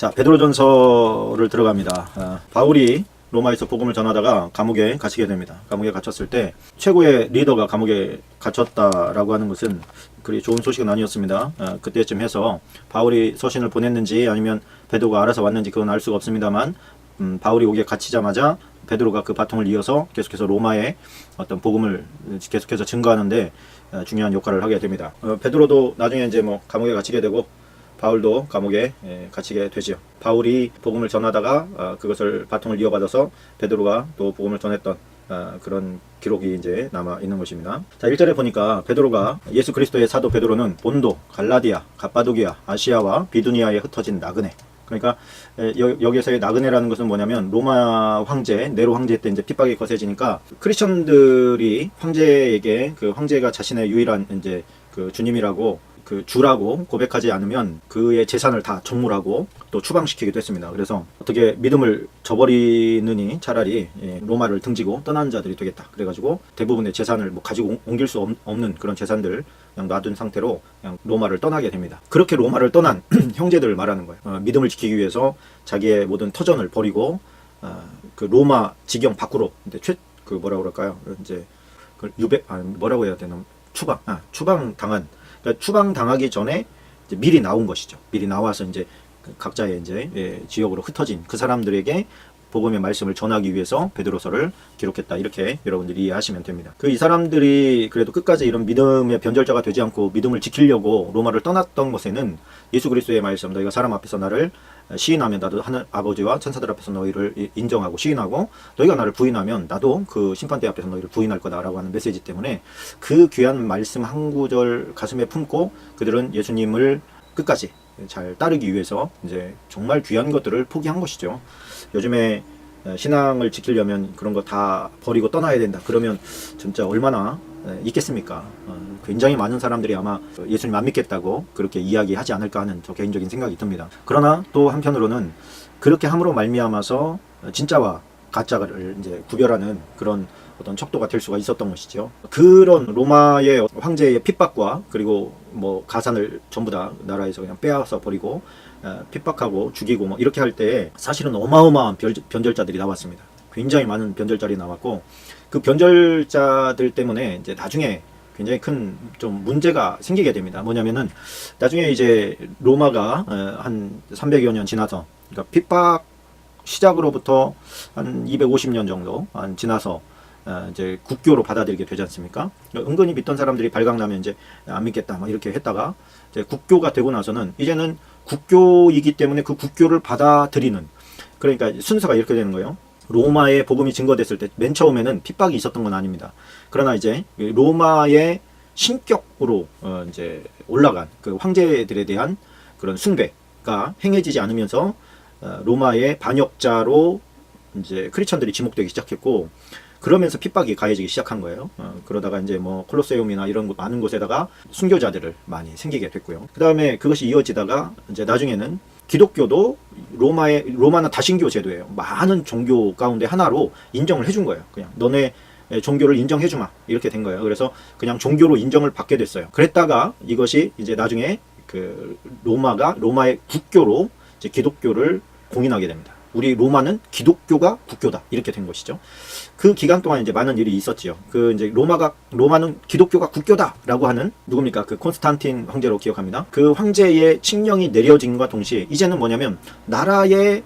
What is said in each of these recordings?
자, 베드로전서를 들어갑니다. 바울이 로마에서 복음을 전하다가 감옥에 갇히게 됩니다. 감옥에 갇혔을 때 최고의 리더가 감옥에 갇혔다라고 하는 것은 그리 좋은 소식은 아니었습니다. 그때쯤 해서 바울이 서신을 보냈는지 아니면 베드로가 알아서 왔는지 그건 알 수가 없습니다만 바울이 오게 갇히자마자 베드로가 그 바통을 이어서 계속해서 로마에 어떤 복음을 계속해서 증거하는데 중요한 역할을 하게 됩니다. 베드로도 나중에 이제 뭐 감옥에 갇히게 되고 바울도 감옥에 갇히게 되죠. 바울이 복음을 전하다가 그것을 바통을 이어받아서 베드로가 또 복음을 전했던 그런 기록이 이제 남아 있는 것입니다. 자, 1절에 보니까 베드로가 예수 그리스도의 사도 베드로는 본도, 갈라디아, 갑바도기아, 아시아와 비두니아에 흩어진 나그네. 그러니까 여기에서의 나그네라는 것은 뭐냐면 로마 황제, 네로 황제 때 이제 핍박이 거세지니까 크리스천들이 황제에게 그 황제가 자신의 유일한 이제 그 주님이라고 그 주라고 고백하지 않으면 그의 재산을 다 정물하고 또 추방시키기도 했습니다. 그래서 어떻게 믿음을 저버리느니 차라리 로마를 등지고 떠나는 자들이 되겠다. 그래가지고 대부분의 재산을 뭐 가지고 옮길 수 없는 그런 재산들 그냥 놔둔 상태로 그냥 로마를 떠나게 됩니다. 그렇게 로마를 떠난 형제들을 말하는 거예요. 믿음을 지키기 위해서 자기의 모든 터전을 버리고 그 로마 지경 밖으로 그 뭐라 그럴까요? 이제 그 뭐라고 해야 되나? 추방 당한. 그러니까 추방당하기 전에 이제 미리 나온 것이죠. 미리 나와서 이제 각자의 이제 지역으로 흩어진 그 사람들에게 복음의 말씀을 전하기 위해서 베드로서를 기록했다. 이렇게 여러분들이 이해하시면 됩니다. 이 사람들이 그래도 끝까지 이런 믿음의 변절자가 되지 않고 믿음을 지키려고 로마를 떠났던 것에는 예수 그리스도의 말씀, 너희가 사람 앞에서 나를 시인하면 나도 하늘 아버지와 천사들 앞에서 너희를 인정하고 시인하고 너희가 나를 부인하면 나도 그 심판대 앞에서 너희를 부인할 거다라고 하는 메시지 때문에 그 귀한 말씀 한 구절 가슴에 품고 그들은 예수님을 끝까지 잘 따르기 위해서 이제 정말 귀한 것들을 포기한 것이죠. 요즘에 신앙을 지키려면 그런 거 다 버리고 떠나야 된다. 그러면 진짜 얼마나 있겠습니까? 굉장히 많은 사람들이 아마 예수님 안 믿겠다고 그렇게 이야기하지 않을까 하는 저 개인적인 생각이 듭니다. 그러나 또 한편으로는 그렇게 함으로 말미암아서 진짜와 가짜를 이제 구별하는 그런 어떤 척도가 될 수가 있었던 것이죠. 그런 로마의 황제의 핍박과 그리고 뭐 가산을 전부 다 나라에서 그냥 빼앗아 버리고 핍박하고 죽이고 뭐 이렇게 할 때 사실은 어마어마한 변절자들이 나왔습니다. 굉장히 많은 변절자들이 나왔고 그 변절자들 때문에 이제 나중에 굉장히 큰 좀 문제가 생기게 됩니다. 뭐냐면은 나중에 이제 로마가 한 300여 년 지나서 그러니까 핍박 시작으로부터 한 250년 정도 지나서 이제 국교로 받아들이게 되지 않습니까? 은근히 믿던 사람들이 발각나면 이제 안 믿겠다 막 이렇게 했다가 이제 국교가 되고 나서는 이제는 국교이기 때문에 그 국교를 받아들이는 그러니까 순서가 이렇게 되는 거예요. 로마의 복음이 증거됐을 때 맨 처음에는 핍박이 있었던 건 아닙니다. 그러나 이제 로마의 신격으로 이제 올라간 그 황제들에 대한 그런 숭배가 행해지지 않으면서 로마의 반역자로 이제 크리스천들이 지목되기 시작했고 그러면서 핍박이 가해지기 시작한 거예요. 그러다가 이제 뭐 콜로세움이나 이런 많은 곳에다가 순교자들을 많이 생기게 됐고요. 그 다음에 그것이 이어지다가 이제 나중에는 기독교도 로마는 다신교 제도예요. 많은 종교 가운데 하나로 인정을 해준 거예요. 그냥 너네 종교를 인정해주마 이렇게 된 거예요. 그래서 그냥 종교로 인정을 받게 됐어요. 그랬다가 이것이 이제 나중에 그 로마의 국교로 이제 기독교를 공인하게 됩니다. 우리 로마는 기독교가 국교다 이렇게 된 것이죠. 그 기간 동안 이제 많은 일이 있었지요. 그 이제 로마는 기독교가 국교다라고 하는 누굽니까? 그 콘스탄틴 황제로 기억합니다. 그 황제의 칙령이 내려진과 동시에 이제는 뭐냐면 나라의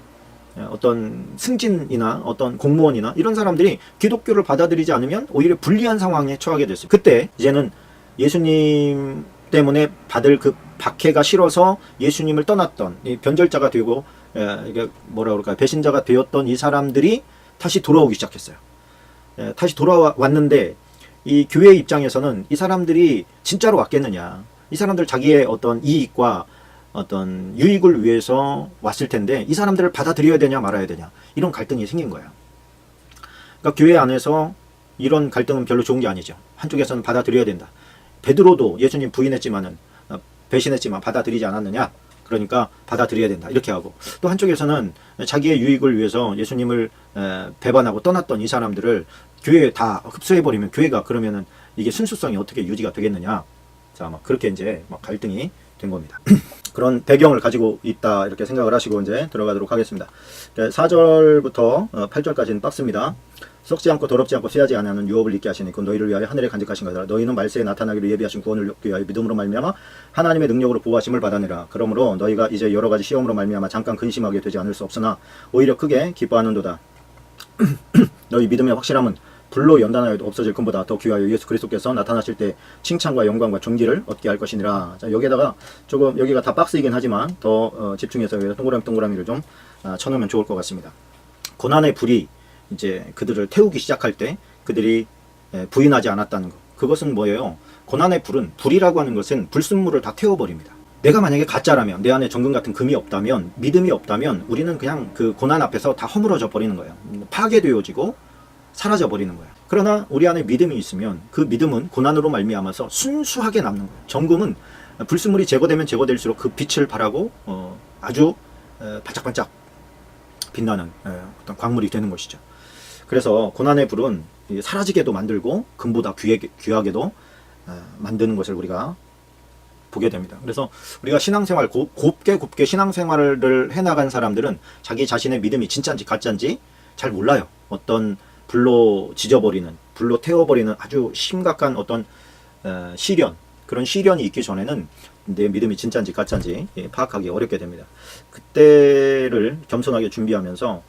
어떤 승진이나 어떤 공무원이나 이런 사람들이 기독교를 받아들이지 않으면 오히려 불리한 상황에 처하게 됐어요. 그때 이제는 예수님 때문에 받을 그 박해가 싫어서 예수님을 떠났던 이 변절자가 되고 이게 뭐라 그럴까요? 배신자가 되었던 이 사람들이 다시 돌아오기 시작했어요. 다시 돌아왔는데 이 교회 입장에서는 이 사람들이 진짜로 왔겠느냐? 이 사람들 자기의 어떤 이익과 어떤 유익을 위해서 왔을 텐데 이 사람들을 받아들여야 되냐 말아야 되냐 이런 갈등이 생긴 거예요. 그러니까 교회 안에서 이런 갈등은 별로 좋은 게 아니죠. 한쪽에서는 받아들여야 된다. 베드로도 예수님 부인했지만은 배신했지만 받아들이지 않았느냐? 그러니까 받아들여야 된다. 이렇게 하고 또 한쪽에서는 자기의 유익을 위해서 예수님을 배반하고 떠났던 이 사람들을 교회에 다 흡수해버리면 교회가 그러면은 이게 순수성이 어떻게 유지가 되겠느냐. 자, 막 그렇게 이제 막 갈등이 된 겁니다. 그런 배경을 가지고 있다 이렇게 생각을 하시고 이제 들어가도록 하겠습니다. 4절부터 8절까지는 박스입니다. 썩지 않고 더럽지 않고 쇠하지 아니하는 유업을 있게 하시니 그 너희를 위하여 하늘에 간직하신 것이라. 너희는 말세에 나타나기로 예비하신 구원을 얻기 위하여 믿음으로 말미암아 하나님의 능력으로 보호하심을 받아내라. 그러므로 너희가 이제 여러 가지 시험으로 말미암아 잠깐 근심하게 되지 않을 수 없으나 오히려 크게 기뻐하는도다. 너희 믿음의 확실함은 불로 연단하여도 없어질 것보다 더 귀하여 예수 그리스도께서 나타나실 때 칭찬과 영광과 존귀를 얻게 할 것이니라. 자, 여기에다가 조금 여기가 다 박스이긴 하지만 더 집중해서 여기다 동그라미를 좀 쳐놓으면 좋을 것 같습니다. 고난의 불이 이제 그들을 태우기 시작할 때 그들이 부인하지 않았다는 것. 그것은 뭐예요? 고난의 불이라고 하는 것은 불순물을 다 태워버립니다. 내가 만약에 가짜라면, 내 안에 정금 같은 금이 없다면, 믿음이 없다면 우리는 그냥 그 고난 앞에서 다 허물어져 버리는 거예요. 파괴되어지고 사라져 버리는 거예요. 그러나 우리 안에 믿음이 있으면 그 믿음은 고난으로 말미암아서 순수하게 남는 거예요. 정금은 불순물이 제거되면 제거될수록 그 빛을 발하고 아주 반짝반짝 빛나는 어떤 광물이 되는 것이죠. 그래서 고난의 불은 사라지게도 만들고 금보다 귀하게도 만드는 것을 우리가 보게 됩니다. 그래서 우리가 신앙생활 곱게 신앙생활을 해나간 사람들은 자기 자신의 믿음이 진짜인지 가짜인지 잘 몰라요. 어떤 불로 지져버리는, 불로 태워버리는 아주 심각한 어떤 시련, 그런 시련이 있기 전에는 내 믿음이 진짜인지 가짜인지 파악하기 어렵게 됩니다. 그때를 겸손하게 준비하면서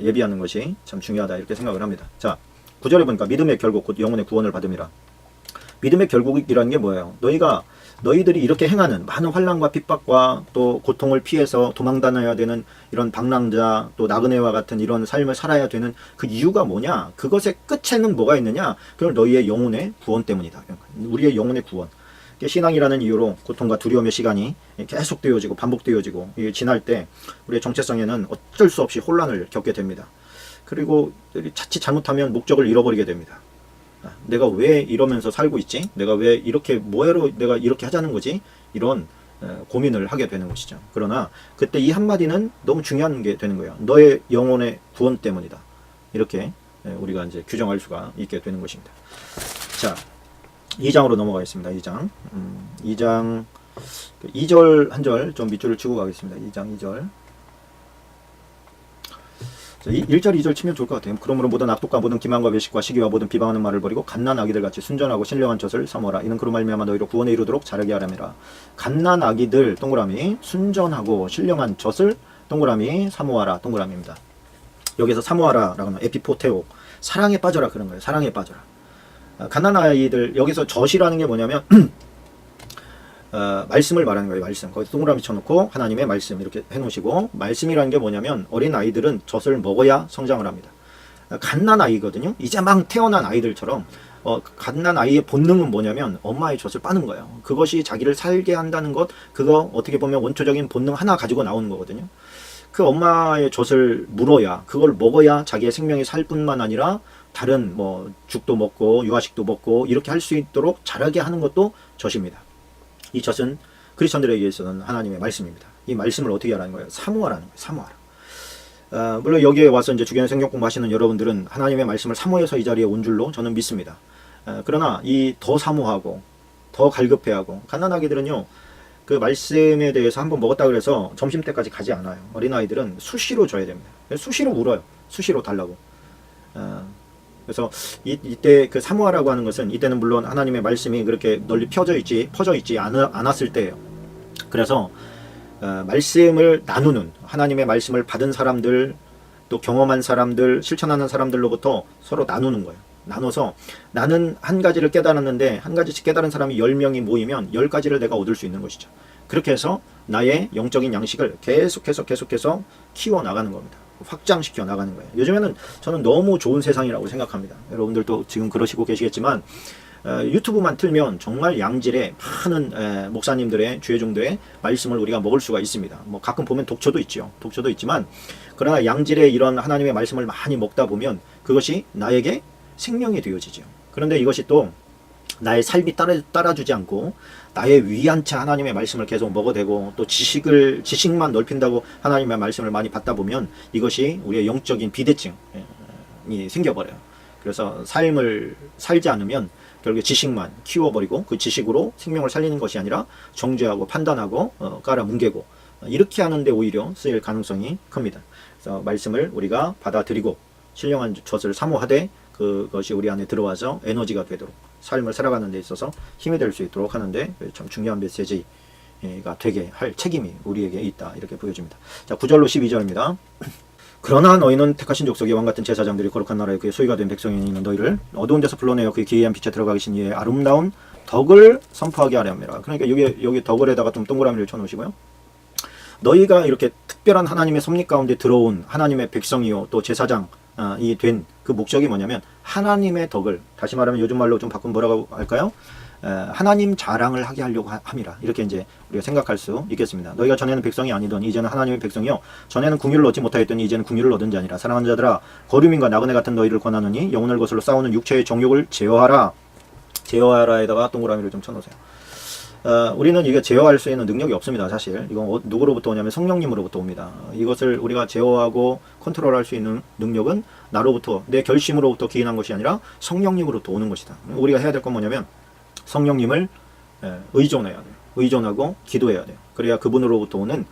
예비하는 것이 참 중요하다 이렇게 생각을 합니다. 자, 9절에 보니까 믿음의 결국 곧 영혼의 구원을 받음이라. 믿음의 결국이라는 게 뭐예요? 너희들이 이렇게 행하는 많은 환난과 핍박과 또 고통을 피해서 도망다녀야 되는 이런 방랑자 또 나그네와 같은 이런 삶을 살아야 되는 그 이유가 뭐냐? 그것의 끝에는 뭐가 있느냐? 그걸 너희의 영혼의 구원 때문이다. 우리의 영혼의 구원. 신앙이라는 이유로 고통과 두려움의 시간이 계속 되어지고 반복되어지고 지날 때 우리의 정체성에는 어쩔 수 없이 혼란을 겪게 됩니다. 그리고 자칫 잘못하면 목적을 잃어버리게 됩니다. 내가 왜 이러면서 살고 있지? 내가 왜 이렇게 뭐해로 내가 이렇게 하자는 거지? 이런 고민을 하게 되는 것이죠. 그러나 그때 이 한마디는 너무 중요한 게 되는 거예요. 너의 영혼의 구원 때문이다. 이렇게 우리가 이제 규정할 수가 있게 되는 것입니다. 자, 2장으로 넘어가겠습니다. 2장 2절 한 절 좀 밑줄을 치고 가겠습니다. 2장 2절. 1절 2절 치면 좋을 것 같아요. 그러므로 모든 악독과 모든 기만과 외식과 시기와 모든 비방하는 말을 버리고 갓난 아기들 같이 순전하고 신령한 젖을 삼어라. 이는 그로 말미암아 너희로 구원에 이르도록 자라게 하라매라. 갓난 아기들 동그라미 순전하고 신령한 젖을 동그라미 사모하라 동그라미입니다. 여기서 사모하라라고 하면 에피포테오, 사랑에 빠져라 그런 거예요. 사랑에 빠져라. 갓난 아이들, 여기서 젖이라는 게 뭐냐면 말씀을 말하는 거예요. 말씀. 거기서 동그라미 쳐놓고 하나님의 말씀 이렇게 해놓으시고, 말씀이라는 게 뭐냐면 어린 아이들은 젖을 먹어야 성장을 합니다. 갓난 아이거든요. 이제 막 태어난 아이들처럼 갓난 아이의 본능은 뭐냐면 엄마의 젖을 빠는 거예요. 그것이 자기를 살게 한다는 것, 그거 어떻게 보면 원초적인 본능 하나 가지고 나오는 거거든요. 그 엄마의 젖을 물어야, 그걸 먹어야 자기의 생명이 살 뿐만 아니라 다른 뭐 죽도 먹고 유아식도 먹고 이렇게 할 수 있도록 자라게 하는 것도 젖입니다. 이 젖은 크리스천들에게 있어서는 하나님의 말씀입니다. 이 말씀을 어떻게 하라는 거예요? 사모하라는 거예요. 사모하라. 물론 여기에 와서 이제 주기도문 성경 공부하시는 여러분들은 하나님의 말씀을 사모해서 이 자리에 온 줄로 저는 믿습니다. 그러나 이 더 사모하고 더 갈급해하고 갓난아기들은요, 그 말씀에 대해서 한번 먹었다 그래서 점심 때까지 가지 않아요. 어린아이들은 수시로 줘야 됩니다. 수시로 울어요. 수시로 달라고. 그래서 이때 그 사모하라고 하는 것은, 이때는 물론 하나님의 말씀이 그렇게 널리 퍼져 있지 않았을 때예요. 그래서 말씀을 나누는, 하나님의 말씀을 받은 사람들, 또 경험한 사람들, 실천하는 사람들로부터 서로 나누는 거예요. 나눠서 나는 한 가지를 깨달았는데 한 가지씩 깨달은 사람이 10명이 모이면 10가지를 내가 얻을 수 있는 것이죠. 그렇게 해서 나의 영적인 양식을 계속해서 키워 나가는 겁니다. 확장시켜 나가는 거예요. 요즘에는 저는 너무 좋은 세상이라고 생각합니다. 여러분들도 지금 그러시고 계시겠지만 유튜브만 틀면 정말 양질의 많은 목사님들의, 주의종들의 말씀을 우리가 먹을 수가 있습니다. 뭐 가끔 보면 독초도 있죠. 독초도 있지만, 그러나 양질의 이런 하나님의 말씀을 많이 먹다 보면 그것이 나에게 생명이 되어지죠. 그런데 이것이 또 나의 삶이 따라주지 않고 나의 위안차 하나님의 말씀을 계속 먹어대고 또 지식만 넓힌다고 하나님의 말씀을 많이 받다 보면 이것이 우리의 영적인 비대증이 생겨버려요. 그래서 삶을 살지 않으면 결국에 지식만 키워버리고 그 지식으로 생명을 살리는 것이 아니라 정죄하고 판단하고 깔아뭉개고 이렇게 하는데 오히려 쓰일 가능성이 큽니다. 그래서 말씀을 우리가 받아들이고 신령한 것을 사모하되 그것이 우리 안에 들어와서 에너지가 되도록 삶을 살아가는 데 있어서 힘이 될 수 있도록 하는데 참 중요한 메시지가 되게 할 책임이 우리에게 있다, 이렇게 보여집니다. 자, 9절로 12절입니다. 그러나 너희는 택하신 족속이 왕같은 제사장들이 거룩한 나라의 그의 소유가 된 백성이 있는 너희를 어두운 데서 불러내어 그의 기이한 빛에 들어가 계신 이의 아름다운 덕을 선포하게 하려 합니다. 그러니까 여기 덕을에다가 좀 동그라미를 쳐놓으시고요. 너희가 이렇게 특별한 하나님의 섭리 가운데 들어온 하나님의 백성이요 또 제사장이 된 그 목적이 뭐냐면 하나님의 덕을, 다시 말하면 요즘 말로 좀 바꾸면 뭐라고 할까요? 하나님 자랑을 하게 하려고 함이라, 이렇게 이제 우리가 생각할 수 있겠습니다. 너희가 전에는 백성이 아니던 이제는 하나님의 백성이요 전에는 궁유를 얻지 못하였더니 이제는 궁유를 얻은 자니라. 사랑하는 자들아, 거류민과 나그네 같은 너희를 권하노니 영혼을 거슬러 싸우는 육체의 정욕을 제어하라. 제어하라에다가 동그라미를 좀 쳐놓으세요. 우리는 이게 제어할 수 있는 능력이 없습니다. 사실 이건 누구로부터 오냐면 성령님으로부터 옵니다. 이것을 우리가 제어하고 컨트롤할 수 있는 능력은 나로부터, 내 결심으로부터 기인한 것이 아니라 성령님으로부터 오는 것이다. 우리가 해야 될 건 뭐냐면 성령님을 의존해야 돼요. 의존하고 기도해야 돼요. 그래야 그분으로부터 오는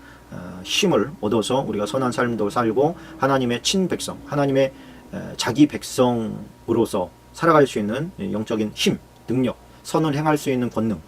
힘을 얻어서 우리가 선한 삶도 살고 하나님의 친백성, 하나님의 자기 백성으로서 살아갈 수 있는 영적인 힘, 능력, 선을 행할 수 있는 권능,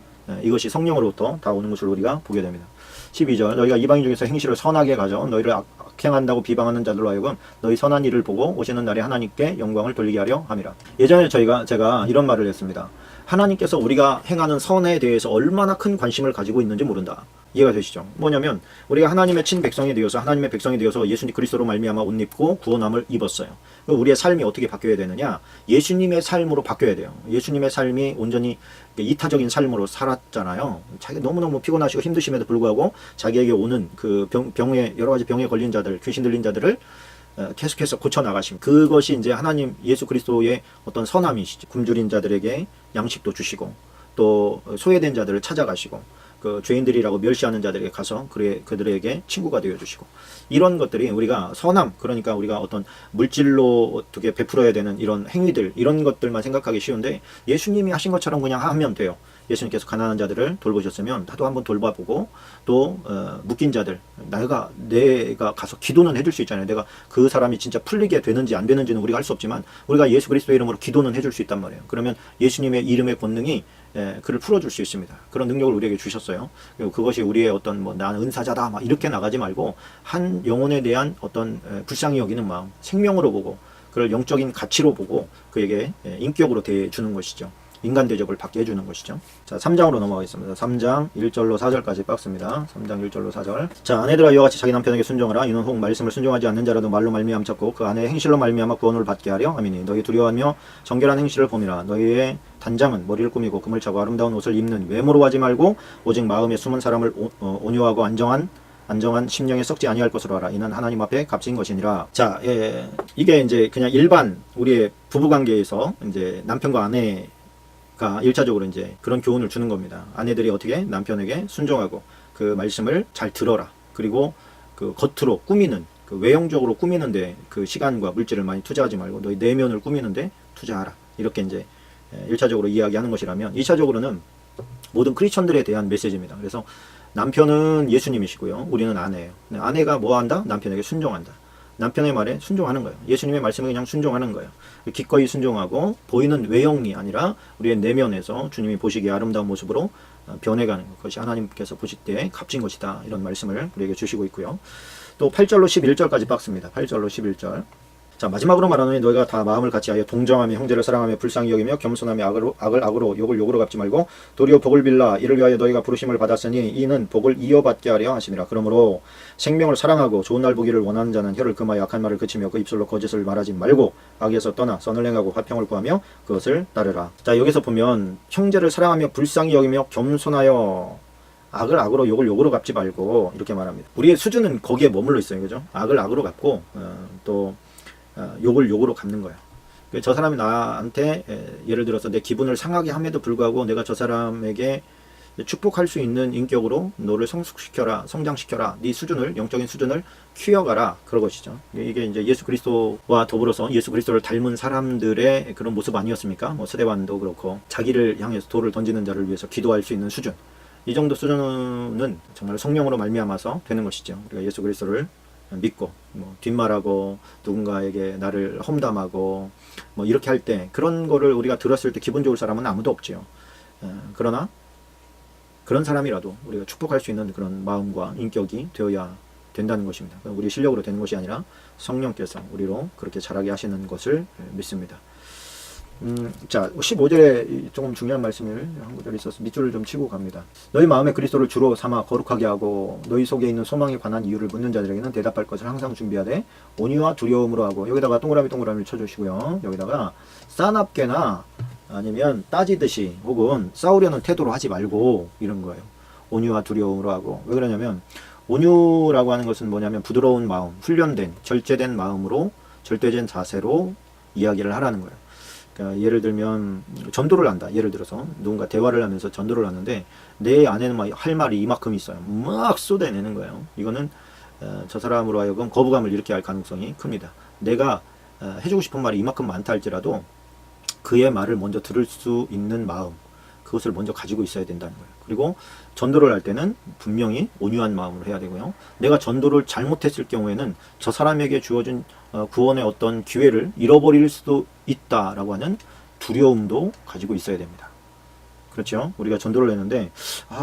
이것이 성령으로부터 다 오는 것을 우리가 보게 됩니다. 12절, 너희가 이방인 중에서 행실을 선하게 가져 너희를 악행한다고 비방하는 자들로 하여금 너희 선한 일을 보고 오시는 날에 하나님께 영광을 돌리게 하려 함이라. 예전에 제가 이런 말을 했습니다. 하나님께서 우리가 행하는 선에 대해서 얼마나 큰 관심을 가지고 있는지 모른다. 이해가 되시죠? 뭐냐면 우리가 하나님의 친백성이 되어서 하나님의 백성이 되어서 예수님 그리스도로 말미암아 옷 입고 구원함을 입었어요. 우리의 삶이 어떻게 바뀌어야 되느냐? 예수님의 삶으로 바뀌어야 돼요. 예수님의 삶이 온전히 이타적인 삶으로 살았잖아요. 자기 너무너무 피곤하시고 힘드심에도 불구하고 자기에게 오는 그 병에, 여러 가지 병에 걸린 자들, 귀신 들린 자들을 계속해서 고쳐나가심. 그것이 이제 하나님 예수 그리스도의 어떤 선함이시죠. 굶주린 자들에게 양식도 주시고 또 소외된 자들을 찾아가시고 그 죄인들이라고 멸시하는 자들에게 가서 그들에게 친구가 되어주시고, 이런 것들이 우리가 선함, 그러니까 우리가 어떤 물질로 어떻게 베풀어야 되는 이런 행위들, 이런 것들만 생각하기 쉬운데 예수님이 하신 것처럼 그냥 하면 돼요. 예수님께서 가난한 자들을 돌보셨으면 나도 한번 돌봐보고, 또 묶인 자들, 내가 가서 기도는 해줄 수 있잖아요. 내가 그 사람이 진짜 풀리게 되는지 안 되는지는 우리가 할 수 없지만 우리가 예수 그리스도의 이름으로 기도는 해줄 수 있단 말이에요. 그러면 예수님의 이름의 권능이 그를 풀어줄 수 있습니다. 그런 능력을 우리에게 주셨어요. 그리고 그것이 우리의 어떤 나는 은사자다 막 이렇게 나가지 말고 한 영혼에 대한 어떤 불쌍히 여기는 마음, 생명으로 보고 그를 영적인 가치로 보고 그에게 인격으로 대해주는 것이죠. 인간 대접을 받게 해주는 것이죠. 자, 3장으로 넘어가겠습니다. 3장 1절로 4절까지 박스입니다. 3장 1절로 4절. 자, 아내들아 이와 같이 자기 남편에게 순종하라. 이는 혹 말씀을 순종하지 않는 자라도 말로 말미암아 찾고 그 아내의 행실로 말미암아 구원을 받게 하려 함이니 너희 두려워하며 정결한 행실을 봄이라. 너희의 단장은 머리를 꾸미고 금을 차고 아름다운 옷을 입는 외모로 하지 말고 오직 마음에 숨은 사람을 온유하고 안정한 심령에 썩지 아니할 것으로 하라. 이는 하나님 앞에 값진 것이니라. 자, 이게 이제 그냥 일반 우리의 부부관계에서 이제 남편과 아내가 1차적으로 이제 그런 교훈을 주는 겁니다. 아내들이 어떻게 남편에게 순종하고 그 말씀을 잘 들어라. 그리고 그 겉으로 꾸미는, 그 외형적으로 꾸미는데 그 시간과 물질을 많이 투자하지 말고 너희 내면을 꾸미는데 투자하라. 이렇게 이제 1차적으로 이야기하는 것이라면, 2차적으로는 모든 크리스천들에 대한 메시지입니다. 그래서 남편은 예수님이시고요. 우리는 아내예요. 아내가 뭐 한다? 남편에게 순종한다. 남편의 말에 순종하는 거예요. 예수님의 말씀에 그냥 순종하는 거예요. 기꺼이 순종하고 보이는 외형이 아니라 우리의 내면에서 주님이 보시기에 아름다운 모습으로 변해가는 것. 그것이 하나님께서 보실 때 값진 것이다. 이런 말씀을 우리에게 주시고 있고요. 또 8절로 11절까지 박습니다. 8절로 11절. 자, 마지막으로 말하노니 너희가 다 마음을 같이하여 동정하며 형제를 사랑하며 불쌍히 여기며 겸손하며 악을 악으로 욕을 욕으로 갚지 말고 도리어 복을 빌라. 이를 위하여 너희가 부르심을 받았으니 이는 복을 이어받게 하려 하심이라. 그러므로 생명을 사랑하고 좋은 날 보기를 원하는 자는 혀를 금하여 악한 말을 그치며 그 입술로 거짓을 말하지 말고 악에서 떠나 선을 행하고 화평을 구하며 그것을 따르라. 자, 여기서 보면 형제를 사랑하며 불쌍히 여기며 겸손하여 악을 악으로 욕을 욕으로 갚지 말고 이렇게 말합니다. 우리의 수준은 거기에 머물러 있어요. 그죠? 악을 악으로 갚고 또 욕을 욕으로 갚는 거예요. 저 사람이 나한테 예를 들어서 내 기분을 상하게 함에도 불구하고 내가 저 사람에게 축복할 수 있는 인격으로 너를 성숙시켜라, 성장시켜라, 네 수준을, 영적인 수준을 키워가라, 그런 것이죠. 이게 이제 예수 그리스도와 더불어서 예수 그리스도를 닮은 사람들의 그런 모습 아니었습니까? 뭐 스데반도 그렇고 자기를 향해서 돌을 던지는 자를 위해서 기도할 수 있는 수준, 이 정도 수준은 정말 성령으로 말미암아서 되는 것이죠. 우리가 예수 그리스도를 믿고 뭐 뒷말하고 누군가에게 나를 험담하고 뭐 이렇게 할 때 그런 거를 우리가 들었을 때 기분 좋을 사람은 아무도 없지요. 그러나 그런 사람이라도 우리가 축복할 수 있는 그런 마음과 인격이 되어야 된다는 것입니다. 우리 실력으로 되는 것이 아니라 성령께서 우리로 그렇게 자라게 하시는 것을 믿습니다. 자, 15절에 조금 중요한 말씀을 한 구절이 있어서 밑줄을 좀 치고 갑니다. 너희 마음에 그리스도를 주로 삼아 거룩하게 하고 너희 속에 있는 소망에 관한 이유를 묻는 자들에게는 대답할 것을 항상 준비하되 온유와 두려움으로 하고, 여기다가 동그라미를 쳐주시고요. 여기다가 싸납게나 아니면 따지듯이 혹은 싸우려는 태도로 하지 말고, 이런 거예요. 온유와 두려움으로 하고. 왜 그러냐면 온유라고 하는 것은 뭐냐면 부드러운 마음, 훈련된 절제된 마음으로, 절대된 자세로 이야기를 하라는 거예요. 그러니까 예를 들면 전도를 한다. 예를 들어서 누군가 대화를 하면서 전도를 하는데 내 안에는 막 할 말이 이만큼 있어요. 막 쏟아내는 거예요. 이거는 저 사람으로 하여금 거부감을 일으키게 할 가능성이 큽니다. 내가 해주고 싶은 말이 이만큼 많다 할지라도 그의 말을 먼저 들을 수 있는 마음, 그것을 먼저 가지고 있어야 된다는 거예요. 그리고 전도를 할 때는 분명히 온유한 마음으로 해야 되고요. 내가 전도를 잘못했을 경우에는 저 사람에게 주어진 구원의 어떤 기회를 잃어버릴 수도 있다라고 하는 두려움도 가지고 있어야 됩니다. 그렇죠? 우리가 전도를 했는데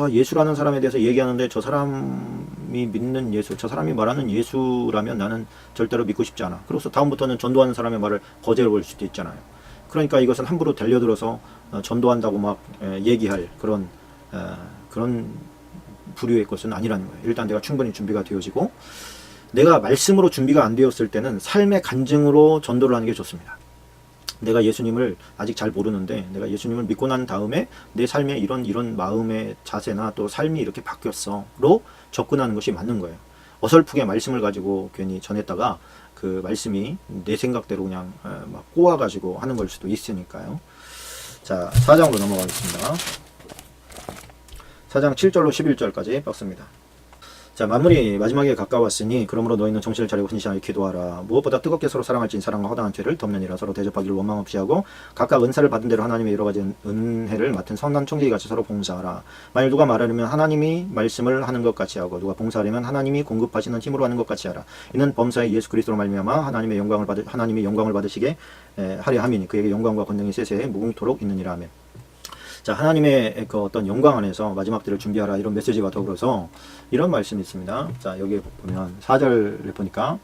예수라는 사람에 대해서 얘기하는데 저 사람이 믿는 예수, 저 사람이 말하는 예수라면 나는 절대로 믿고 싶지 않아. 그래서 다음부터는 전도하는 사람의 말을 거절할 수도 있잖아요. 그러니까 이것은 함부로 달려들어서 전도한다고 막 얘기할 그런 부류의 것은 아니라는 거예요. 일단 내가 충분히 준비가 되어지고, 내가 말씀으로 준비가 안 되었을 때는 삶의 간증으로 전도를 하는 게 좋습니다. 내가 예수님을 아직 잘 모르는데 내가 예수님을 믿고 난 다음에 내 삶에 이런 마음의 자세나 또 삶이 이렇게 바뀌었어로 접근하는 것이 맞는 거예요. 어설프게 말씀을 가지고 괜히 전했다가 그 말씀이 내 생각대로 그냥 막 꼬아가지고 하는 걸 수도 있으니까요. 자, 4장으로 넘어가겠습니다. 4장 7절로 11절까지 읽습니다. 자, 마무리 마지막에 가까웠으니 그러므로 너희는 정신을 차리고 신실하게 기도하라. 무엇보다 뜨겁게 서로 사랑할진 사랑과 허당한 죄를 덮느니라. 서로 대접하기를 원망 없이 하고 각각 은사를 받은 대로 하나님의 여러 가지 은혜를 맡은 선한 청지기같이 서로 봉사하라. 만일 누가 말하려면 하나님이 말씀을 하는 것 같이 하고 누가 봉사하려면 하나님이 공급하시는 힘으로 하는 것 같이 하라. 이는 범사에 예수 그리스도로 말미암아 하나님의 영광을 받으시게 하려 함이니 그에게 영광과 권능이 세세에 무궁토록 있느니라. 아멘. 자, 하나님의 그 어떤 영광 안에서 마지막 때를 준비하라, 이런 메시지와 더불어서 이런 말씀이 있습니다. 자, 여기 보면 4절에 보니까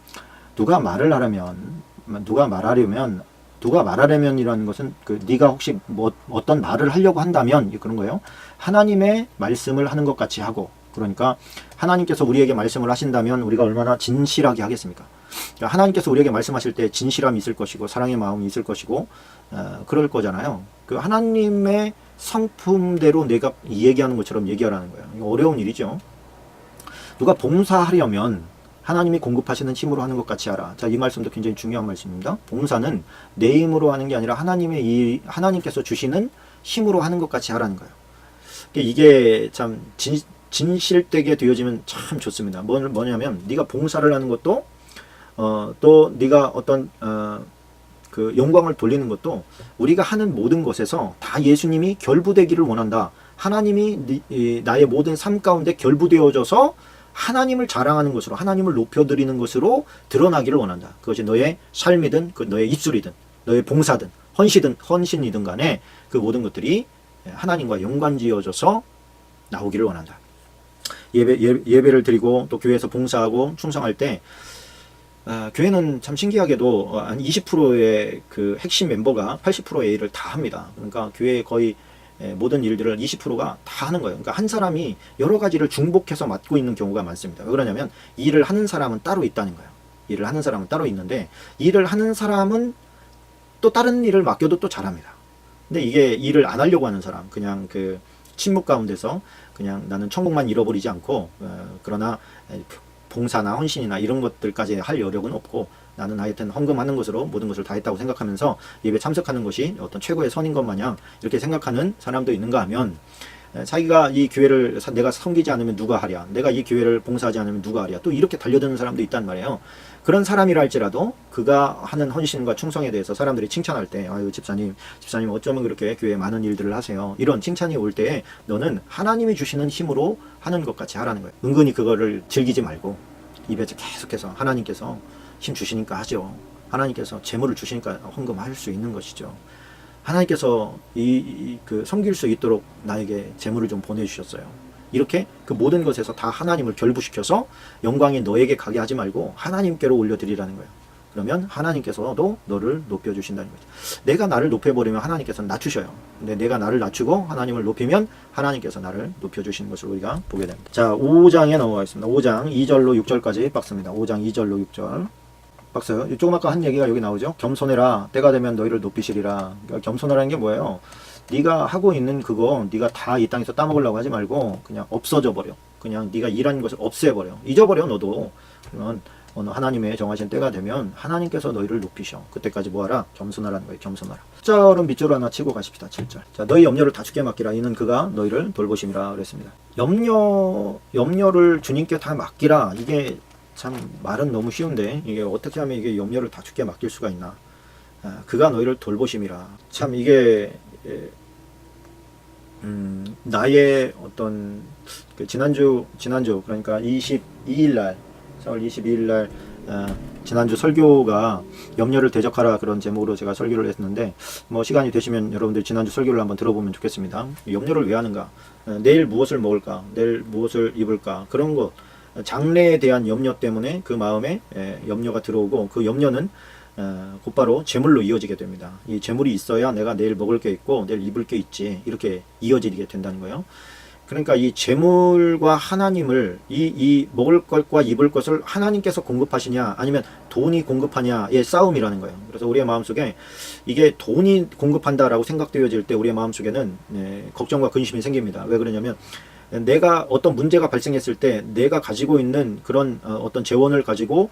누가 말하려면이라는 것은 네가 혹시 뭐 어떤 말을 하려고 한다면 그런 거예요. 하나님의 말씀을 하는 것 같이 하고, 그러니까 하나님께서 우리에게 말씀을 하신다면 우리가 얼마나 진실하게 하겠습니까? 그러니까 하나님께서 우리에게 말씀하실 때 진실함이 있을 것이고 사랑의 마음이 있을 것이고 그럴 거잖아요. 그 하나님의 성품대로 내가 얘기하는 것처럼 얘기하라는 거예요. 이거 어려운 일이죠. 누가 봉사하려면 하나님이 공급하시는 힘으로 하는 것 같이 하라. 자, 이 말씀도 굉장히 중요한 말씀입니다. 봉사는 내 힘으로 하는 게 아니라 하나님께서 주시는 힘으로 하는 것 같이 하라는 거예요. 이게 참 진실되게 되어지면 참 좋습니다. 뭐냐면 네가 봉사를 하는 것도 또 네가 어떤 그 영광을 돌리는 것도 우리가 하는 모든 것에서 다 예수님이 결부되기를 원한다. 하나님이 나의 모든 삶 가운데 결부되어져서 하나님을 자랑하는 것으로, 하나님을 높여드리는 것으로 드러나기를 원한다. 그것이 너의 삶이든 너의 입술이든 너의 봉사든 헌신이든 간에 그 모든 것들이 하나님과 연관지어져서 나오기를 원한다. 예배를 드리고 또 교회에서 봉사하고 충성할 때 교회는 참 신기하게도 한 20%의 그 핵심 멤버가 80%의 일을 다 합니다. 그러니까 교회의 거의 모든 일들을 20%가 다 하는 거예요. 그러니까 한 사람이 여러 가지를 중복해서 맡고 있는 경우가 많습니다. 왜 그러냐면 일을 하는 사람은 따로 있다는 거예요. 일을 하는 사람은 따로 있는데 일을 하는 사람은 또 다른 일을 맡겨도 또 잘합니다. 근데 이게 일을 안 하려고 하는 사람, 그냥 그 침묵 가운데서 그냥 나는 천국만 잃어버리지 않고 그러나 봉사나 헌신이나 이런 것들까지 할 여력은 없고 나는 하여튼 헌금하는 것으로 모든 것을 다 했다고 생각하면서 예배 참석하는 것이 어떤 최고의 선인 것 마냥 이렇게 생각하는 사람도 있는가 하면 자기가 이 교회를 내가 섬기지 않으면 누가 하랴, 내가 이 교회를 봉사하지 않으면 누가 하랴, 또 이렇게 달려드는 사람도 있단 말이에요. 그런 사람이라 할지라도 그가 하는 헌신과 충성에 대해서 사람들이 칭찬할 때, 아유 집사님 어쩌면 그렇게 교회에 많은 일들을 하세요, 이런 칭찬이 올 때에 너는 하나님이 주시는 힘으로 하는 것 같이 하라는 거예요. 은근히 그거를 즐기지 말고 입에서 계속해서 하나님께서 힘 주시니까 하죠. 하나님께서 재물을 주시니까 헌금할 수 있는 것이죠. 하나님께서 그 섬길 수 있도록 나에게 재물을 좀 보내주셨어요. 이렇게 그 모든 것에서 다 하나님을 결부시켜서 영광이 너에게 가게 하지 말고 하나님께로 올려드리라는 거예요. 그러면 하나님께서도 너를 높여주신다는 거죠. 내가 나를 높여버리면 하나님께서는 낮추셔요. 근데 내가 나를 낮추고 하나님을 높이면 하나님께서 나를 높여주시는 것을 우리가 보게 됩니다. 자, 5장에 넘어가겠습니다. 5장 2절로 6절까지 박스입니다. 5장 2절로 6절 박스. 조금 아까 한 얘기가 여기 나오죠. 겸손해라, 때가 되면 너희를 높이시리라. 그러니까 겸손하라는 게 뭐예요? 네가 하고 있는 그거 네가 다 이 땅에서 따먹으려고 하지 말고 그냥 없어져 버려. 그냥 네가 일하는 것을 없애버려. 잊어버려. 너도. 그러면 어느 하나님의 정하신 때가 되면 하나님께서 너희를 높이셔. 그때까지 뭐하라? 겸손하라는 거예요. 겸손하라. 7절은 밑줄 하나 치고 가십시다. 7절. 자, 너희 염려를 다 주께 맡기라. 이는 그가 너희를 돌보심이라 그랬습니다. 염려를 주님께 다 맡기라. 이게 참 말은 너무 쉬운데 이게 어떻게 하면 이게 염려를 다 주께 맡길 수가 있나? 그가 너희를 돌보심이라. 참 이게 나의 어떤 그 지난주 그러니까 22일 날 4월 22일 날 지난주 설교가 염려를 대적하라 그런 제목으로 제가 설교를 했는데 뭐 시간이 되시면 여러분들 지난주 설교를 한번 들어보면 좋겠습니다. 염려를 왜 하는가? 내일 무엇을 먹을까? 내일 무엇을 입을까? 그런 것, 장래에 대한 염려 때문에 그 마음에 염려가 들어오고 그 염려는 곧바로 재물로 이어지게 됩니다. 이 재물이 있어야 내가 내일 먹을 게 있고 내일 입을 게 있지, 이렇게 이어지게 된다는 거예요. 그러니까 이 재물과 하나님을 이 먹을 것과 입을 것을 하나님께서 공급하시냐 아니면 돈이 공급하냐의 싸움이라는 거예요. 그래서 우리의 마음속에 이게 돈이 공급한다라고 생각되어질 때 우리의 마음속에는 걱정과 근심이 생깁니다. 왜 그러냐면 내가 어떤 문제가 발생했을 때 내가 가지고 있는 그런 어떤 재원을 가지고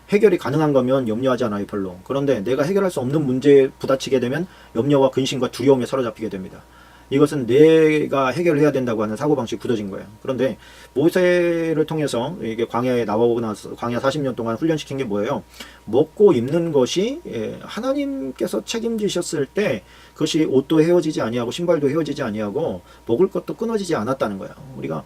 해결이 가능한 거면 염려하지 않아요, 별로. 그런데 내가 해결할 수 없는 문제에 부딪히게 되면 염려와 근심과 두려움에 사로잡히게 됩니다. 이것은 내가 해결해야 된다고 하는 사고방식이 굳어진 거예요. 그런데 모세를 통해서 이게 광야에 나오고 나서 광야 40년 동안 훈련시킨 게 뭐예요? 먹고 입는 것이 하나님께서 책임지셨을 때 그것이 옷도 헤어지지 아니하고 신발도 헤어지지 아니하고 먹을 것도 끊어지지 않았다는 거예요. 우리가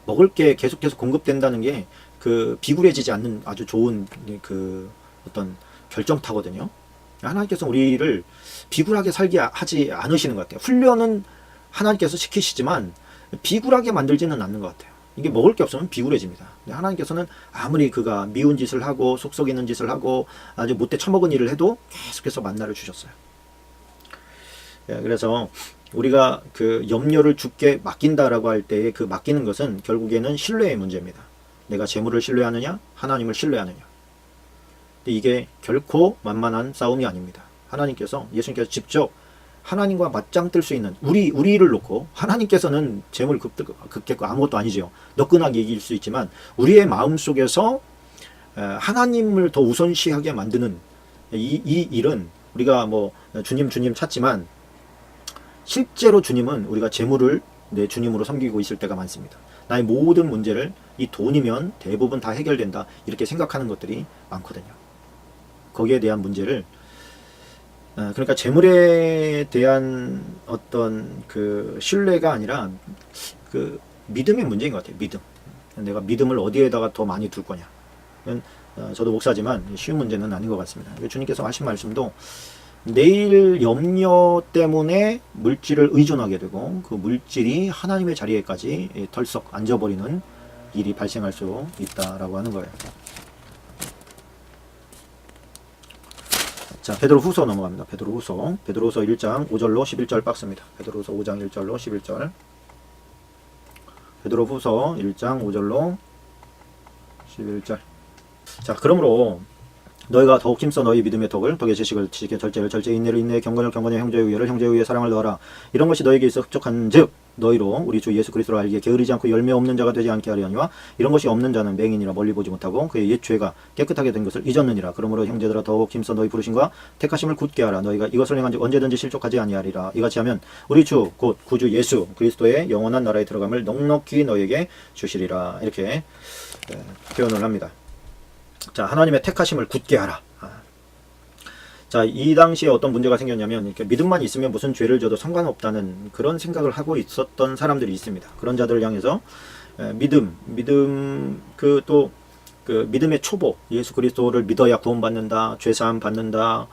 먹을 게 계속해서 공급된다는 게 그 비굴해지지 않는 아주 좋은 그 어떤 결정타거든요. 하나님께서 우리를 비굴하게 살게 하지 않으시는 것 같아요. 훈련은 하나님께서 시키시지만 비굴하게 만들지는 않는 것 같아요. 이게 먹을 게 없으면 비굴해집니다. 하나님께서는 아무리 그가 미운 짓을 하고 속 썩이는 짓을 하고 아주 못돼 처먹은 일을 해도 계속해서 만나를 주셨어요. 그래서 우리가 그 염려를 주께 맡긴다라고 할 때에 그 맡기는 것은 결국에는 신뢰의 문제입니다. 내가 재물을 신뢰하느냐, 하나님을 신뢰하느냐. 근데 이게 결코 만만한 싸움이 아닙니다. 하나님께서, 예수님께서 직접 하나님과 맞짱 뜰 수 있는 우리를 놓고, 하나님께서는 재물 급겠고 아무것도 아니죠. 너끈하게 이길 수 있지만 우리의 마음 속에서 하나님을 더 우선시하게 만드는 이 일은 우리가 뭐 주님 찾지만 실제로 주님은 우리가 재물을 내 주님으로 섬기고 있을 때가 많습니다. 나의 모든 문제를 이 돈이면 대부분 다 해결된다 이렇게 생각하는 것들이 많거든요. 거기에 대한 문제를 그러니까 재물에 대한 어떤 그 신뢰가 아니라 그 믿음의 문제인 것 같아요. 믿음. 내가 믿음을 어디에다가 더 많이 둘 거냐. 저도 목사지만 쉬운 문제는 아닌 것 같습니다. 주님께서 하신 말씀도 내일 염려 때문에 물질을 의존하게 되고 그 물질이 하나님의 자리에까지 덜썩 앉아버리는 일이 발생할 수 있다라고 하는 거예요. 자, 베드로후서 넘어갑니다. 베드로후서 1장 5절로 11절 박스입니다. 베드로후서 5장 1절로 11절. 베드로후서 1장 5절로 11절. 자, 그러므로 너희가 더욱 힘써 너희 믿음의 덕을, 덕의 지식을, 지식의 절제를, 절제의 인내를, 인내의 경건을, 경건의 형제의 의를, 형제의 의에 사랑을 더하라. 이런 것이 너에게 있어 흡족한즉 너희로 우리 주 예수 그리스도를 알기에 게으르지 않고 열매 없는 자가 되지 않게 하려니와 이런 것이 없는 자는 맹인이라 멀리 보지 못하고 그의 옛 죄가 깨끗하게 된 것을 잊었느니라. 그러므로 형제들아 더욱 힘써 너희 부르심과 택하심을 굳게 하라. 너희가 이것을 행한즉 언제든지 실족하지 아니하리라. 이같이 하면 우리 주 곧 구주 예수 그리스도의 영원한 나라에 들어감을 넉넉히 너희에게 주시리라. 이렇게 표현을 합니다. 자, 하나님의 택하심을 굳게 하라. 자, 이 당시에 어떤 문제가 생겼냐면 이렇게 믿음만 있으면 무슨 죄를 져도 상관없다는 그런 생각을 하고 있었던 사람들이 있습니다. 그런 자들을 향해서 믿음 그 믿음의 초보, 예수 그리스도를 믿어야 구원받는다, 죄사함 받는다,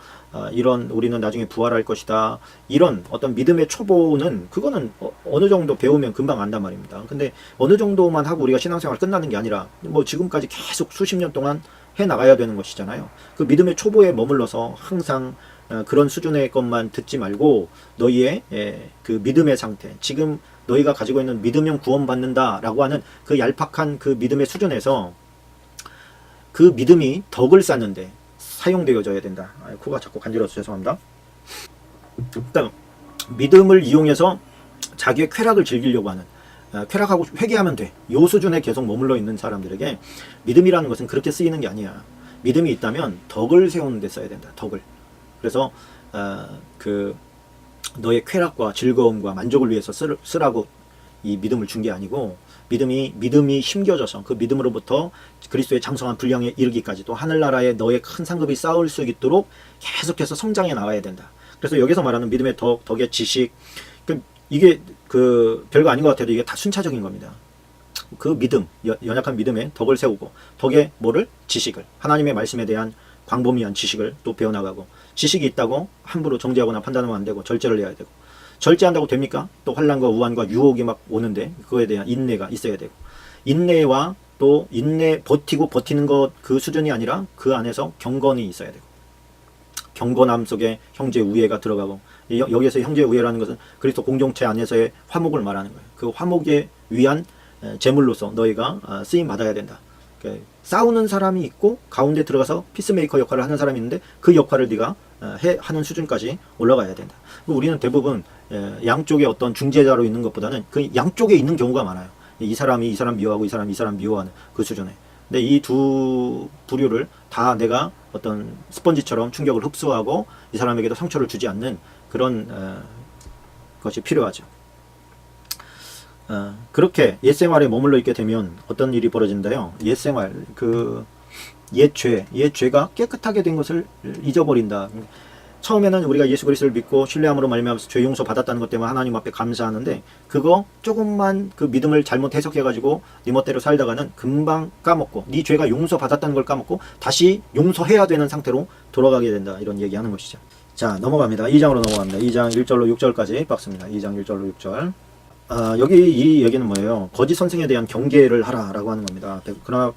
이런 우리는 나중에 부활할 것이다, 이런 어떤 믿음의 초보는 그거는 어느 정도 배우면 금방 안단 말입니다. 근데 어느 정도만 하고 우리가 신앙생활 끝나는 게 아니라 뭐 지금까지 계속 수십 년 동안 해 나가야 되는 것이잖아요. 그 믿음의 초보에 머물러서 항상 그런 수준의 것만 듣지 말고 너희의 그 믿음의 상태, 지금 너희가 가지고 있는 믿으면 구원받는다라고 하는 그 얄팍한 그 믿음의 수준에서 그 믿음이 덕을 쌓는데 사용되어져야 된다. 코가 자꾸 간지러워서 죄송합니다. 일단 믿음을 이용해서 자기의 쾌락을 즐기려고 하는, 쾌락하고 회개하면 돼, 요 수준에 계속 머물러 있는 사람들에게 믿음이라는 것은 그렇게 쓰이는 게 아니야. 믿음이 있다면 덕을 세우는 데 써야 된다. 덕을. 그래서 그 너의 쾌락과 즐거움과 만족을 위해서 쓰라고 이 믿음을 준 게 아니고, 믿음이 심겨져서 그 믿음으로부터 그리스도의 장성한 분량에 이르기까지 또 하늘나라에 너의 큰 상급이 쌓을 수 있도록 계속해서 성장해 나가야 된다. 그래서 여기서 말하는 믿음의 덕의 지식, 이게 그 별거 아닌 것 같아도 이게 다 순차적인 겁니다. 그 믿음, 연약한 믿음에 덕을 세우고, 덕에 뭐를? 지식을, 하나님의 말씀에 대한 광범위한 지식을 또 배워나가고, 지식이 있다고 함부로 정죄하거나 판단하면 안 되고 절제를 해야 되고, 절제한다고 됩니까? 또 환난과 우환과 유혹이 막 오는데 그거에 대한 인내가 있어야 되고, 인내와 또 인내 버티는 것 그 수준이 아니라 그 안에서 경건이 있어야 되고, 경건함 속에 형제 우애가 들어가고, 여기에서 형제 우애라는 것은 그리스도 공동체 안에서의 화목을 말하는 거예요. 그 화목에 위한 제물로서 너희가 쓰임 받아야 된다. 싸우는 사람이 있고 가운데 들어가서 피스메이커 역할을 하는 사람이 있는데 그 역할을 네가 하는 수준까지 올라가야 된다. 우리는 대부분 양쪽에 어떤 중재자로 있는 것보다는 그 양쪽에 있는 경우가 많아요. 이 사람이 이 사람 미워하고 이 사람 미워하는 그 수준에. 근데 이 두 부류를 다 내가 어떤 스펀지처럼 충격을 흡수하고 이 사람에게도 상처를 주지 않는 그런 것이 필요하죠. 그렇게 옛생활에 머물러 있게 되면 어떤 일이 벌어진다요? 옛생활, 옛죄가 깨끗하게 된 것을 잊어버린다. 처음에는 우리가 예수 그리스도를 믿고 신뢰함으로 말미암아서 죄 용서 받았다는 것 때문에 하나님 앞에 감사하는데, 그거 조금만 그 믿음을 잘못 해석해가지고 네 멋대로 살다가는 금방 까먹고, 네 죄가 용서 받았다는 걸 까먹고 다시 용서해야 되는 상태로 돌아가게 된다. 이런 얘기하는 것이죠. 자, 넘어갑니다. 2장으로 넘어갑니다. 2장 1절로 6절까지 박습니다. 2장 1절로 6절. 여기 이 얘기는 뭐예요? 거짓 선생에 대한 경계를 하라라고 하는 겁니다. 그러나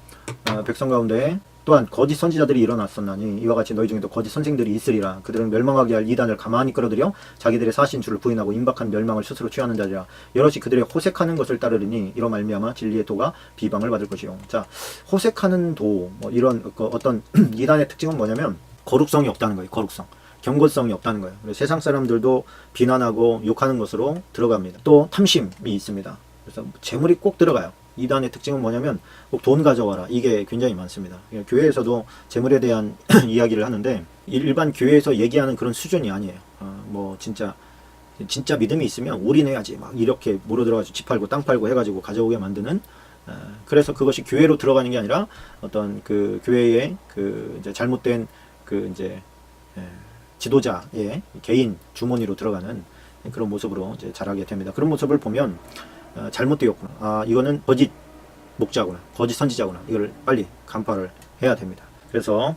백성 가운데 또한 거짓 선지자들이 일어났었나니 이와 같이 너희 중에도 거짓 선생들이 있으리라. 그들은 멸망하게 할 이단을 가만히 끌어들여 자기들의 사신주를 부인하고 임박한 멸망을 스스로 취하는 자리라. 여럿이 그들의 호색하는 것을 따르리니 이로 말미암아 진리의 도가 비방을 받을 것이요. 자, 호색하는 도, 뭐 이런 어떤 이단의 특징은 뭐냐면 거룩성이 없다는 거예요. 거룩성. 경건성이 없다는 거예요. 세상 사람들도 비난하고 욕하는 것으로 들어갑니다. 또 탐심이 있습니다. 그래서 재물이 꼭 들어가요. 이단의 특징은 뭐냐면 꼭 돈 가져와라. 이게 굉장히 많습니다. 교회에서도 재물에 대한 이야기를 하는데 일반 교회에서 얘기하는 그런 수준이 아니에요. 뭐 진짜 믿음이 있으면 올인해야지 막 이렇게 몰어 들어가서 집 팔고 땅 팔고 해가지고 가져오게 만드는, 그래서 그것이 교회로 들어가는 게 아니라 어떤 그 교회의 그 이제 잘못된 그 이제 지도자의 개인 주머니로 들어가는 그런 모습으로 이제 자라게 됩니다. 그런 모습을 보면 잘못되었구나. 이거는 거짓 목자구나. 거짓 선지자구나. 이걸 빨리 간파를 해야 됩니다. 그래서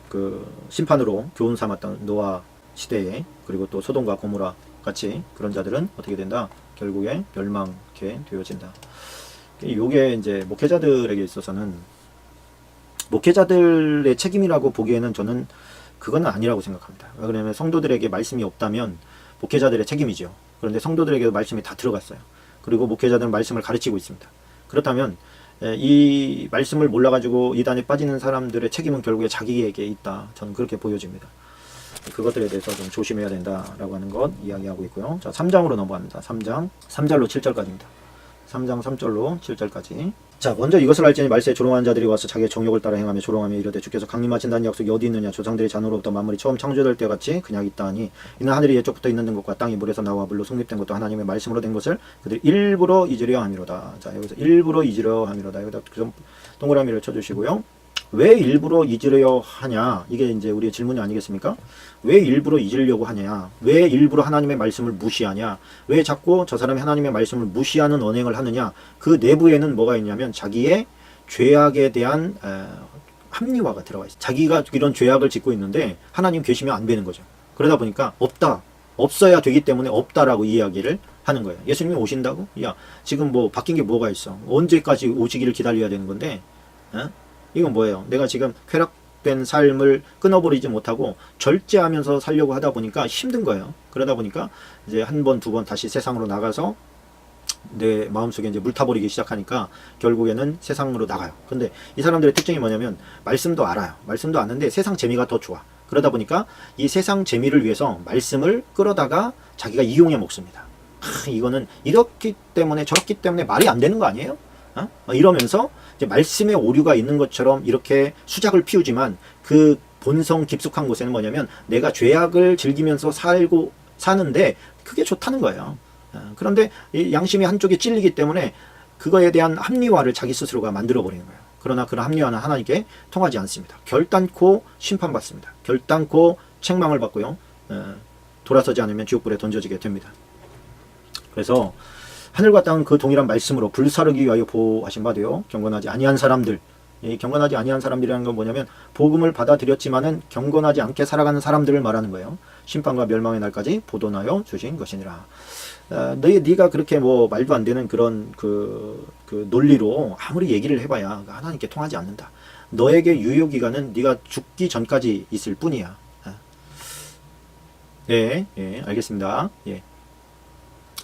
그 심판으로 교훈 삼았던 노아 시대에, 그리고 또 소돔과 고모라 같이 그런 자들은 어떻게 된다? 결국에 멸망케 되어진다. 이게 이제 목회자들에게 있어서는 목회자들의 책임이라고 보기에는 저는 그건 아니라고 생각합니다. 왜냐하면 성도들에게 말씀이 없다면 목회자들의 책임이죠. 그런데 성도들에게도 말씀이 다 들어갔어요. 그리고 목회자들은 말씀을 가르치고 있습니다. 그렇다면 이 말씀을 몰라가지고 이단에 빠지는 사람들의 책임은 결국에 자기에게 있다. 저는 그렇게 보여집니다. 그것들에 대해서 좀 조심해야 된다라고 하는 것 이야기하고 있고요. 자, 3장으로 넘어갑니다. 3장 3절로 7절까지입니다. 3장 3절로 7절까지. 자, 먼저 이것을 알지니 말세에 조롱한 자들이 와서 자기의 정욕을 따라 행하며 조롱하며 이르되 주께서 강림하신다는 약속이 어디 있느냐. 조상들이 잔으로부터 만물이 처음 창조될 때 같이 그냥 있다하니 이는 하늘이 예적부터 있는 것과 땅이 물에서 나와 물로 성립된 것도 하나님의 말씀으로 된 것을 그들이 일부러 잊으려 함이로다. 자, 여기서 일부러 잊으려 함이로다. 여기다 좀 동그라미를 쳐주시고요. 왜 일부러 잊으려 하냐, 이게 이제 우리의 질문이 아니겠습니까? 왜 일부러 잊으려고 하냐, 왜 일부러 하나님의 말씀을 무시하냐, 왜 자꾸 저 사람이 하나님의 말씀을 무시하는 언행을 하느냐. 그 내부에는 뭐가 있냐면 자기의 죄악에 대한 합리화가 들어가 있어요. 자기가 이런 죄악을 짓고 있는데 하나님 계시면 안 되는 거죠. 그러다 보니까 없다, 없어야 되기 때문에 없다라고 이야기를 하는 거예요. 예수님이 오신다고? 야, 지금 뭐 바뀐 게 뭐가 있어? 언제까지 오시기를 기다려야 되는 건데, 이건 뭐예요? 내가 지금 쾌락된 삶을 끊어버리지 못하고 절제하면서 살려고 하다 보니까 힘든 거예요. 그러다 보니까 이제 한 번, 두 번 다시 세상으로 나가서 내 마음속에 이제 물타버리기 시작하니까 결국에는 세상으로 나가요. 근데 이 사람들의 특징이 뭐냐면 말씀도 알아요. 말씀도 아는데 세상 재미가 더 좋아. 그러다 보니까 이 세상 재미를 위해서 말씀을 끌어다가 자기가 이용해 먹습니다. 이거는 이렇기 때문에 저렇기 때문에 말이 안 되는 거 아니에요? 이러면서 이제 말씀에 오류가 있는 것처럼 이렇게 수작을 피우지만 그 본성 깊숙한 곳에는 뭐냐면 내가 죄악을 즐기면서 사는데 그게 좋다는 거예요. 그런데 이 양심이 한쪽에 찔리기 때문에 그거에 대한 합리화를 자기 스스로가 만들어 버리는 거예요. 그러나 그런 합리화는 하나님께 통하지 않습니다. 결단코 심판받습니다. 결단코 책망을 받고요. 돌아서지 않으면 지옥불에 던져지게 됩니다. 그래서 하늘과 땅은 그 동일한 말씀으로 불사르기 위하여 보호하신 바 되어 경건하지 아니한 사람들, 이 경건하지 아니한 사람들이라는 건 뭐냐면 복음을 받아들였지만은 경건하지 않게 살아가는 사람들을 말하는 거예요. 심판과 멸망의 날까지 보존하여 주신 것이니라. 네가 그렇게 뭐 말도 안 되는 그런 그 논리로 아무리 얘기를 해봐야 하나님께 통하지 않는다. 너에게 유효 기간은 네가 죽기 전까지 있을 뿐이야. 네, 예, 알겠습니다. 예.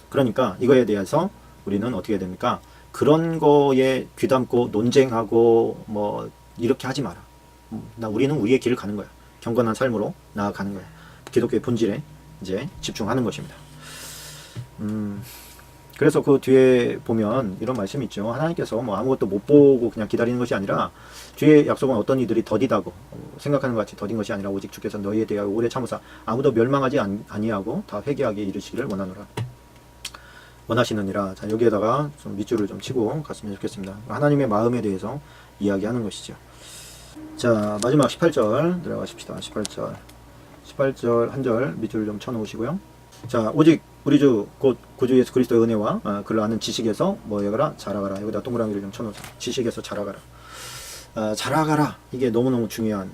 그러니까 이거에 대해서 우리는 어떻게 됩니까? 그런 거에 귀담고 논쟁하고 뭐 이렇게 하지 마라. 우리는 우리의 길을 가는 거야. 경건한 삶으로 나아가는 거야. 기독교의 본질에 이제 집중하는 것입니다. 그래서 그 뒤에 보면 이런 말씀이 있죠. 하나님께서 뭐 아무것도 못 보고 그냥 기다리는 것이 아니라 주의 약속은 어떤 이들이 더디다고 생각하는 것 같이 더딘 것이 아니라 오직 주께서 너희에 대하여 오래 참으사 아무도 멸망하지 아니하고 다 회개하게 이르시기를 원하시느니라. 자, 여기에다가 좀 밑줄을 좀 치고 갔으면 좋겠습니다. 하나님의 마음에 대해서 이야기하는 것이죠. 자, 마지막 18절 들어가십시다. 18절 한 절 밑줄을 좀 쳐놓으시고요. 자, 오직 우리 주 곧 구주 예수 그리스도의 은혜와 그를 아는 지식에서 뭐 해가라 자라가라. 여기다 동그라미를 좀 쳐놓으세요. 지식에서 자라가라. 자라가라. 이게 너무너무 중요한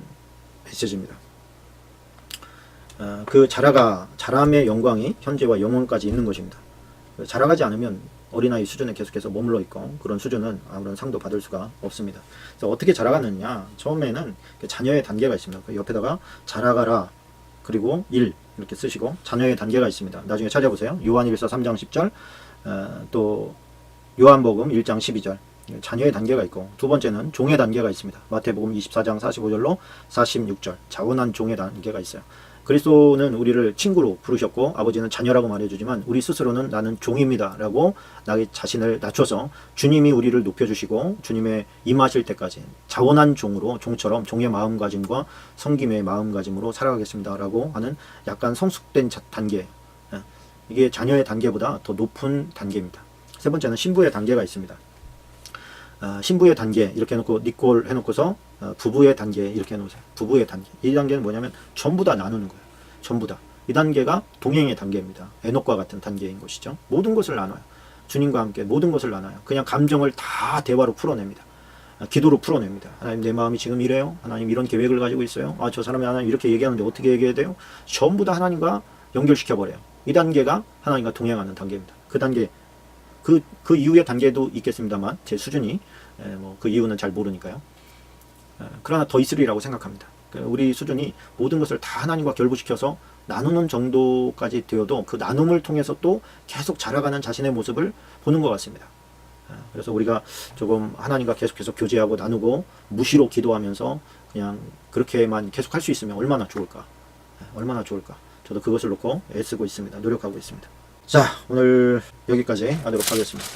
메시지입니다. 그 자람의 영광이 현재와 영원까지 있는 것입니다. 자라가지 않으면 어린아이 수준에 계속해서 머물러 있고 그런 수준은 아무런 상도 받을 수가 없습니다. 그래서 어떻게 자라가느냐, 처음에는 자녀의 단계가 있습니다. 그 옆에다가 자라가라 그리고 1 이렇게 쓰시고 자녀의 단계가 있습니다. 나중에 찾아보세요. 요한일서 3장 10절 또 요한복음 1장 12절 자녀의 단계가 있고, 두 번째는 종의 단계가 있습니다. 마태복음 24장 45절로 46절 자원한 종의 단계가 있어요. 그리스도는 우리를 친구로 부르셨고 아버지는 자녀라고 말해주지만 우리 스스로는 나는 종입니다 라고 나의 자신을 낮춰서 주님이 우리를 높여주시고 주님의 임하실 때까지 자원한 종으로, 종처럼 종의 마음가짐과 섬김의 마음가짐으로 살아가겠습니다 라고 하는 약간 성숙된 단계, 이게 자녀의 단계보다 더 높은 단계입니다. 세 번째는 신부의 단계가 있습니다. 신부의 단계 이렇게 해놓고 니콜 해놓고서 부부의 단계 이렇게 해놓으세요. 부부의 단계. 이 단계는 뭐냐면 전부 다 나누는 거예요. 전부 다. 이 단계가 동행의 단계입니다. 에녹과 같은 단계인 것이죠. 모든 것을 나눠요. 주님과 함께 모든 것을 나눠요. 그냥 감정을 다 대화로 풀어냅니다. 기도로 풀어냅니다. 하나님, 내 마음이 지금 이래요. 하나님, 이런 계획을 가지고 있어요. 저 사람이 하나님 이렇게 얘기하는데 어떻게 얘기해야 돼요? 전부 다 하나님과 연결시켜버려요. 이 단계가 하나님과 동행하는 단계입니다. 그 단계, 그 이후의 단계도 있겠습니다만 제 수준이 그 이유는 잘 모르니까요. 그러나 더 있으리라고 생각합니다. 우리 수준이 모든 것을 다 하나님과 결부시켜서 나누는 정도까지 되어도 그 나눔을 통해서 또 계속 자라가는 자신의 모습을 보는 것 같습니다. 그래서 우리가 조금 하나님과 계속해서 교제하고 나누고 무시로 기도하면서 그냥 그렇게만 계속 할 수 있으면 얼마나 좋을까. 얼마나 좋을까. 저도 그것을 놓고 애쓰고 있습니다. 노력하고 있습니다. 자, 오늘 여기까지 하도록 하겠습니다.